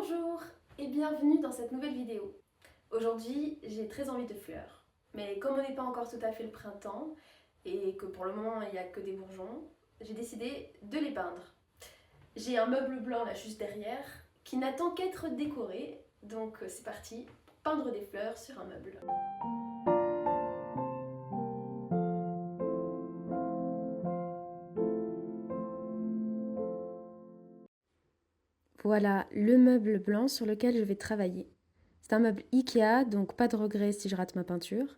Bonjour et bienvenue dans cette nouvelle vidéo. Aujourd'hui, j'ai très envie de fleurs. Mais comme on n'est pas encore tout à fait le printemps et que pour le moment il n'y a que des bourgeons, j'ai décidé de les peindre. J'ai un meuble blanc là juste derrière qui n'attend qu'être décoré, donc c'est parti pour peindre des fleurs sur un meuble. Voilà le meuble blanc sur lequel je vais travailler. C'est un meuble Ikea, donc pas de regret si je rate ma peinture.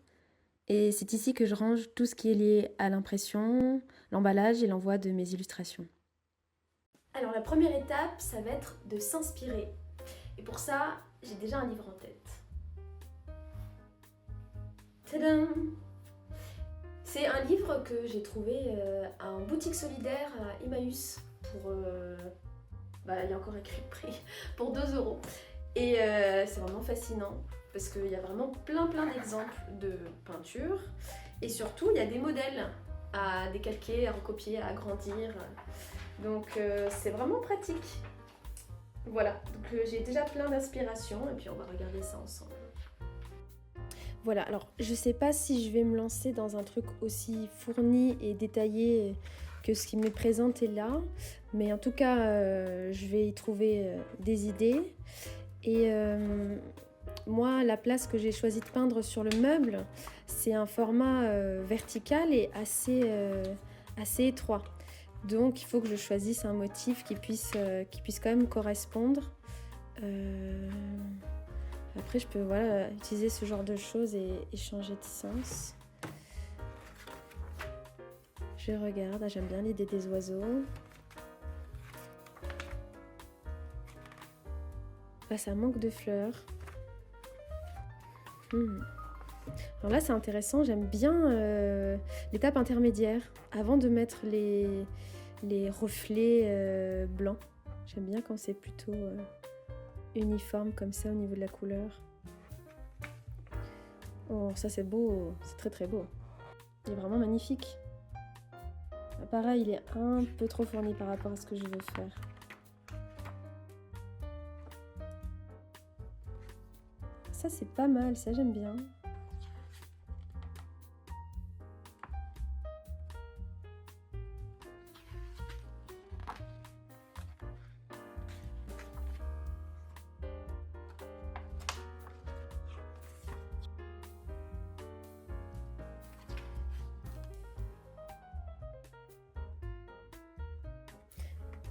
Et c'est ici que je range tout ce qui est lié à l'impression, l'emballage et l'envoi de mes illustrations. Alors la première étape, ça va être de s'inspirer. Et pour ça, j'ai déjà un livre en tête. Tadam! C'est un livre que j'ai trouvé à un boutique solidaire à Emmaüs pour... il y a encore écrit le prix, pour 2 €. Et c'est vraiment fascinant parce qu'il y a vraiment plein d'exemples de peintures et surtout il y a des modèles à décalquer, à recopier, à agrandir. Donc c'est vraiment pratique. Voilà, donc j'ai déjà plein d'inspiration et puis on va regarder ça ensemble. Voilà, alors je sais pas si je vais me lancer dans un truc aussi fourni et détaillé que ce qui m'est présenté là, mais en tout cas je vais y trouver des idées. Et moi, la place que j'ai choisi de peindre sur le meuble, c'est un format vertical et assez étroit. Donc il faut que je choisisse un motif qui puisse quand même correspondre. Après, je peux utiliser ce genre de choses et changer de sens. Je regarde, j'aime bien l'idée des oiseaux. Ça manque de fleurs. Alors là, c'est intéressant, j'aime bien l'étape intermédiaire, avant de mettre les reflets blancs. J'aime bien quand c'est plutôt uniforme comme ça au niveau de la couleur. Oh, ça c'est beau, c'est très beau. Il est vraiment magnifique. Pareil, il est un peu trop fourni par rapport à ce que je veux faire. Ça c'est pas mal, ça j'aime bien.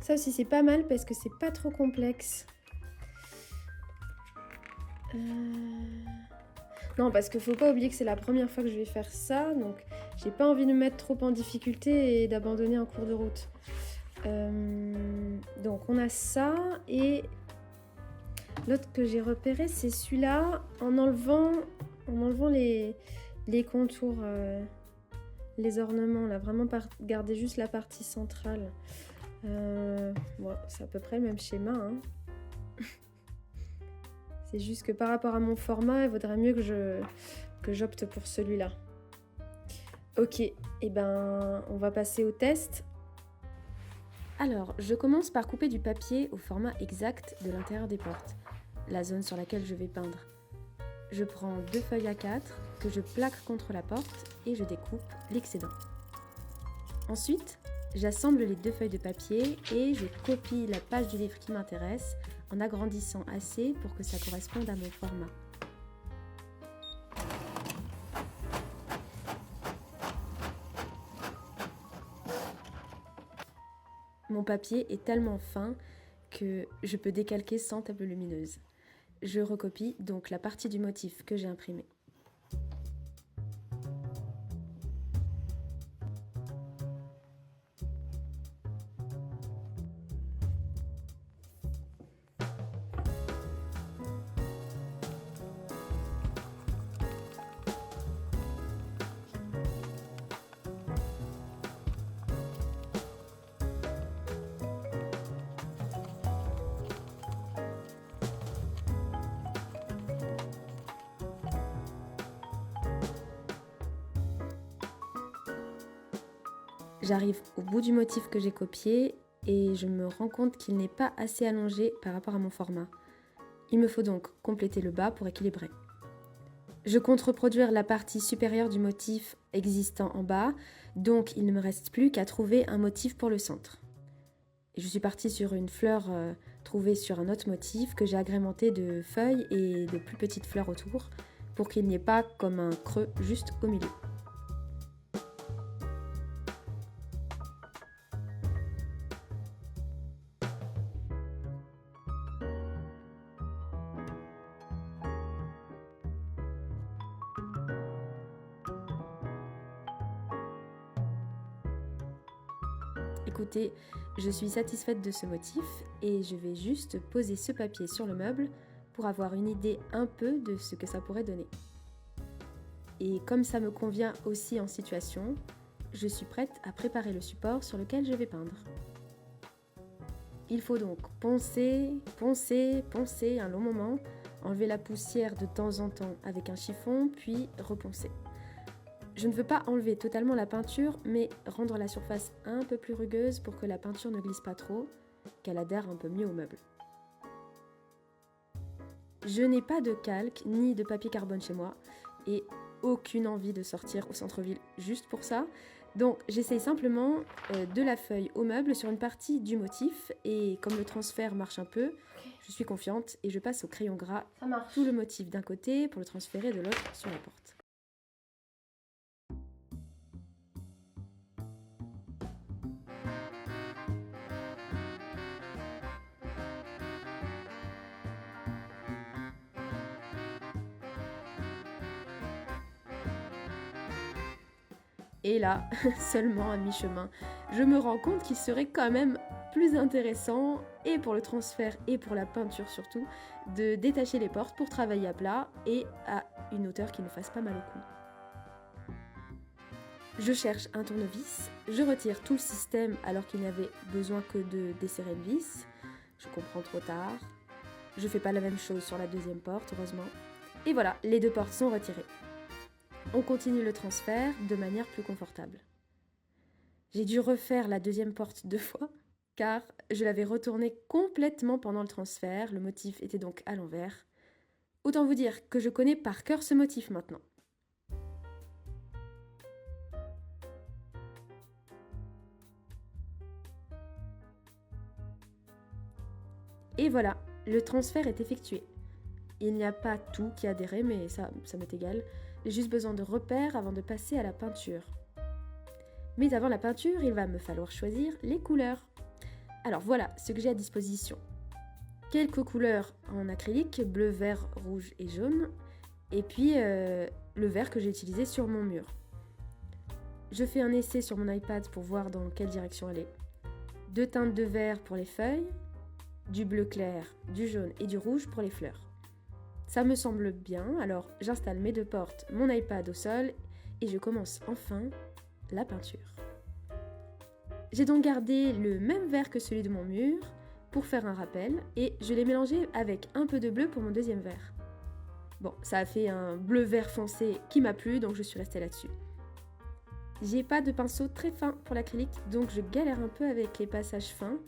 Ça aussi c'est pas mal parce que c'est pas trop complexe. Non, parce qu'il faut pas oublier que c'est la première fois que je vais faire ça, donc j'ai pas envie de me mettre trop en difficulté et d'abandonner en cours de route. Donc on a ça, et l'autre que j'ai repéré c'est celui-là, en enlevant les contours, les ornements là, vraiment garder juste la partie centrale. Bon, c'est à peu près le même schéma, hein. C'est juste que par rapport à mon format, il vaudrait mieux que j'opte pour celui-là. Ok, et on va passer au test. Alors, je commence par couper du papier au format exact de l'intérieur des portes, la zone sur laquelle je vais peindre. Je prends 2 feuilles A4 que je plaque contre la porte et je découpe l'excédent. Ensuite, j'assemble les 2 feuilles de papier et je copie la page du livre qui m'intéresse en agrandissant assez pour que ça corresponde à mon format. Mon papier est tellement fin que je peux décalquer sans table lumineuse. Je recopie donc la partie du motif que j'ai imprimé. J'arrive au bout du motif que j'ai copié et je me rends compte qu'il n'est pas assez allongé par rapport à mon format. Il me faut donc compléter le bas pour équilibrer. Je compte reproduire la partie supérieure du motif existant en bas, donc il ne me reste plus qu'à trouver un motif pour le centre. Et je suis partie sur une fleur trouvée sur un autre motif que j'ai agrémenté de feuilles et de plus petites fleurs autour pour qu'il n'y ait pas comme un creux juste au milieu. Écoutez, je suis satisfaite de ce motif et je vais juste poser ce papier sur le meuble pour avoir une idée un peu de ce que ça pourrait donner. Et comme ça me convient aussi en situation, je suis prête à préparer le support sur lequel je vais peindre. Il faut donc poncer, poncer, poncer un long moment, enlever la poussière de temps en temps avec un chiffon, puis reponcer. Je ne veux pas enlever totalement la peinture, mais rendre la surface un peu plus rugueuse pour que la peinture ne glisse pas trop, qu'elle adhère un peu mieux au meuble. Je n'ai pas de calque ni de papier carbone chez moi et aucune envie de sortir au centre-ville juste pour ça. Donc j'essaye simplement de la feuille au meuble sur une partie du motif et comme le transfert marche un peu, je suis confiante et je passe au crayon gras tout le motif d'un côté pour le transférer de l'autre sur la porte. Et là, seulement à mi-chemin, je me rends compte qu'il serait quand même plus intéressant, et pour le transfert et pour la peinture surtout, de détacher les portes pour travailler à plat et à une hauteur qui ne fasse pas mal au cou. Je cherche un tournevis, je retire tout le système alors qu'il n'y avait besoin que de desserrer une vis. Je comprends trop tard. Je fais pas la même chose sur la deuxième porte, heureusement. Et voilà, les deux portes sont retirées. On continue le transfert de manière plus confortable. J'ai dû refaire la deuxième porte 2 fois, car je l'avais retournée complètement pendant le transfert, le motif était donc à l'envers. Autant vous dire que je connais par cœur ce motif maintenant. Et voilà, le transfert est effectué. Il n'y a pas tout qui adhérait, mais ça m'est égal. J'ai juste besoin de repères avant de passer à la peinture. Mais avant la peinture, il va me falloir choisir les couleurs. Alors voilà ce que j'ai à disposition. Quelques couleurs en acrylique, bleu, vert, rouge et jaune. Et puis le vert que j'ai utilisé sur mon mur. Je fais un essai sur mon iPad pour voir dans quelle direction aller. 2 teintes de vert pour les feuilles, du bleu clair, du jaune et du rouge pour les fleurs. Ça me semble bien, alors j'installe mes 2 portes, mon iPad au sol et je commence enfin la peinture. J'ai donc gardé le même vert que celui de mon mur pour faire un rappel et je l'ai mélangé avec un peu de bleu pour mon deuxième vert. Bon, ça a fait un bleu-vert foncé qui m'a plu, donc je suis restée là-dessus. J'ai pas de pinceau très fin pour l'acrylique, donc je galère un peu avec les passages fins,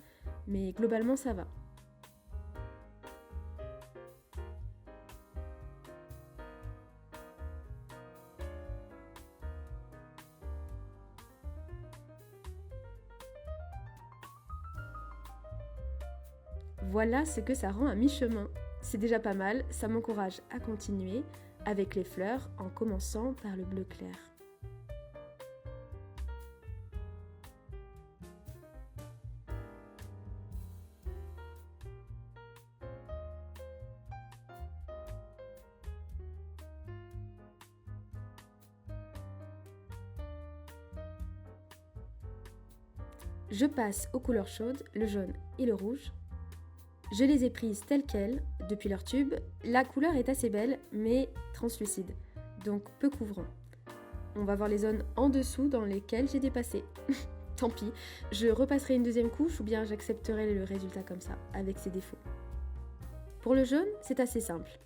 mais globalement ça va. Voilà ce que ça rend à mi-chemin. C'est déjà pas mal, ça m'encourage à continuer avec les fleurs en commençant par le bleu clair. Je passe aux couleurs chaudes, le jaune et le rouge. Je les ai prises telles quelles, depuis leur tube. La couleur est assez belle, mais translucide, donc peu couvrant. On va voir les zones en dessous dans lesquelles j'ai dépassé. Tant pis, je repasserai une deuxième couche ou bien j'accepterai le résultat comme ça, avec ses défauts. Pour le jaune, c'est assez simple.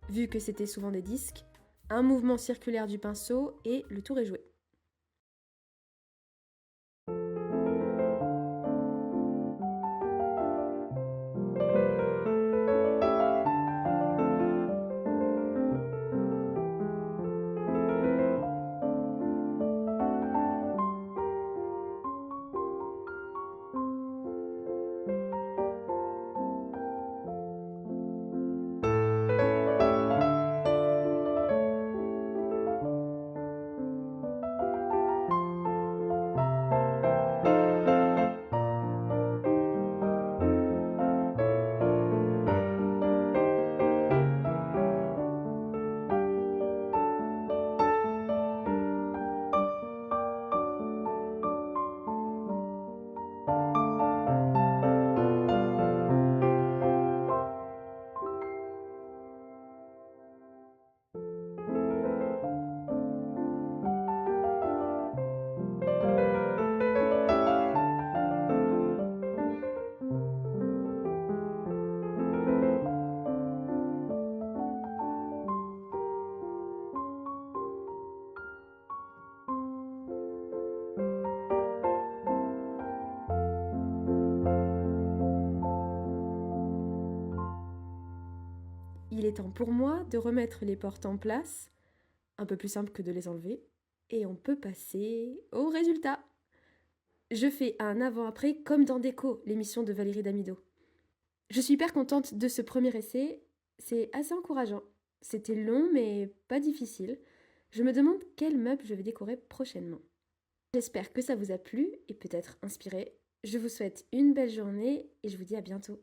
Vu que c'était souvent des disques, un mouvement circulaire du pinceau et le tour est joué. Il est temps pour moi de remettre les portes en place, un peu plus simple que de les enlever, et on peut passer au résultat. Je fais un avant-après comme dans Déco, l'émission de Valérie Damido. Je suis hyper contente de ce premier essai, c'est assez encourageant. C'était long mais pas difficile. Je me demande quel meuble je vais décorer prochainement. J'espère que ça vous a plu et peut-être inspiré. Je vous souhaite une belle journée et je vous dis à bientôt.